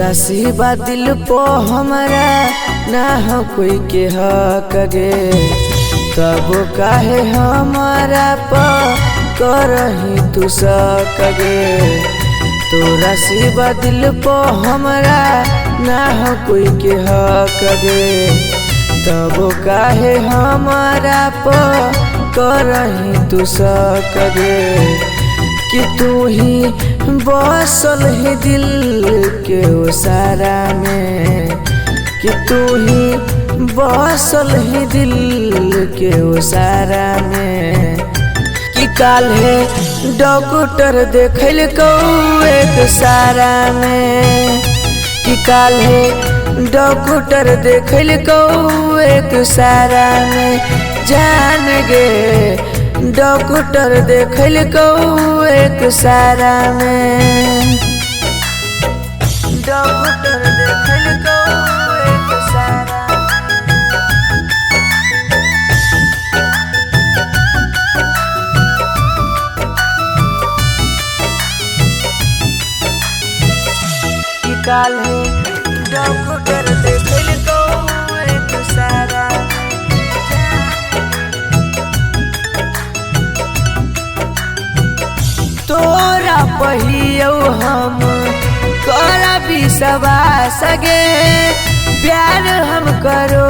तोरा सिवा दिल पो हमरा ना हो कोई के हक गे, तब काहे हमारा प करही तू शक गे। तोरा सिवा दिल पो हमरा ना हो कोई के हक गे, तब काहे हमारा प करही तू शक गे। कि तू ही बसल है दिल के ओसारा में, कि तू ही बसल है दिल के ओसारा में। कि काल्हे डॉक्टर देखल को एक सारा में, कि काल्हे डॉक्टर देखल को एक सारा में। जान गे डॉक्टर देखल को एक सारा में, डॉक्टर देखल को एक सारा कि काल्हे डॉक्टर देखल को एक सारा। तोरा पहियो हम करा विश्वास गे, प्यार हम करो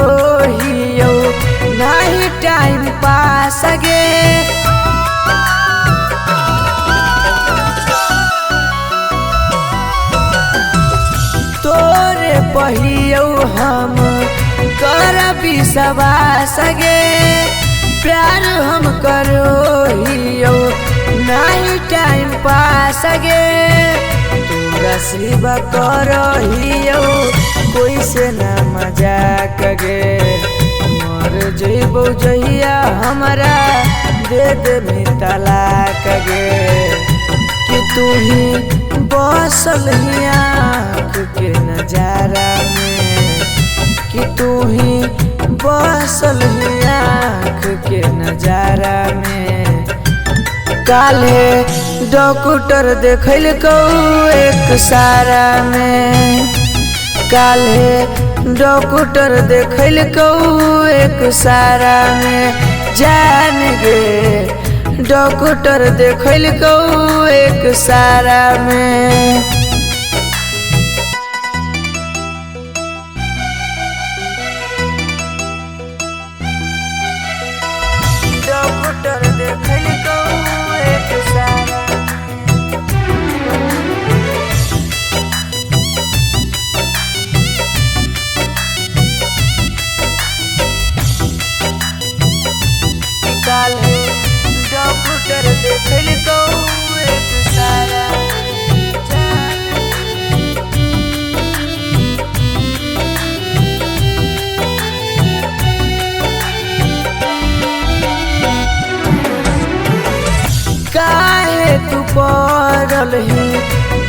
हियो नहीं टाइम पास गे। तोरे पहियो हम करा विश्वास गे, प्यार हम करो हियो नहीं टाइम पास गे। तोरा सिवा करहियो कोई से ना मजाक गे, मर जइबो जहिया हमरा दे दे तलाक गे। कि तू ही बसल ही आँख के नजारा में, कि तू ही बसल ही आँख के नजारा में। काल्हे डॉक्टर देखल को एक सारा में, काल्हे डॉक्टर देखल को एक सारा में। जान गे डॉक्टर देखल को एक सारा में। डॉक्टर देखल को एक सारा काल्हे डॉक्टर देखल को एक सारा। काहे तू पड़ल ही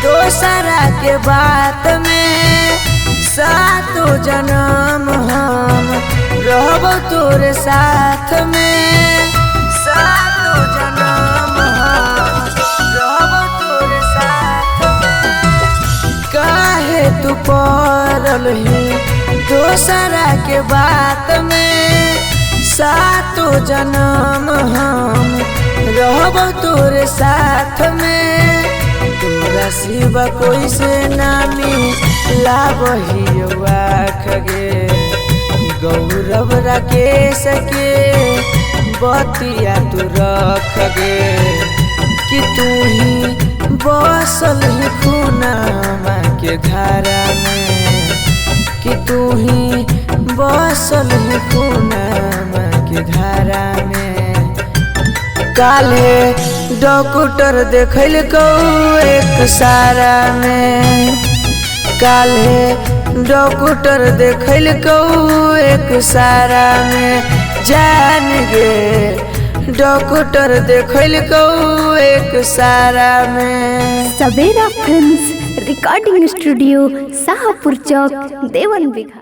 दोसरा के बात में, सातो जन्म हम रहब तोरे साथ में। सातो जन्म हम रहब तोरे साथ में। काहे तू पड़ल ही दोसरा के बात में, सातो जन्म हम रहब तोरे साथ में। तोरा सिवा कोई से नामी लाबहियो आँख गे, गौरव राकेश के बतिया तू रख गे। कि तू ही बसल ही खूनमा के धारा में, कि तू ही बसल ही खूनमा के धारा में। काल्हे डॉक्टर देखल को एक सारा में, काल्हे डॉक्टर देखल को एक सारा में। जान गे डॉक्टर देखल को एक सारा में। सवेरा फिल्म्स रिकॉर्डिंग स्टूडियो शाहपुर चौक देवन बिघा।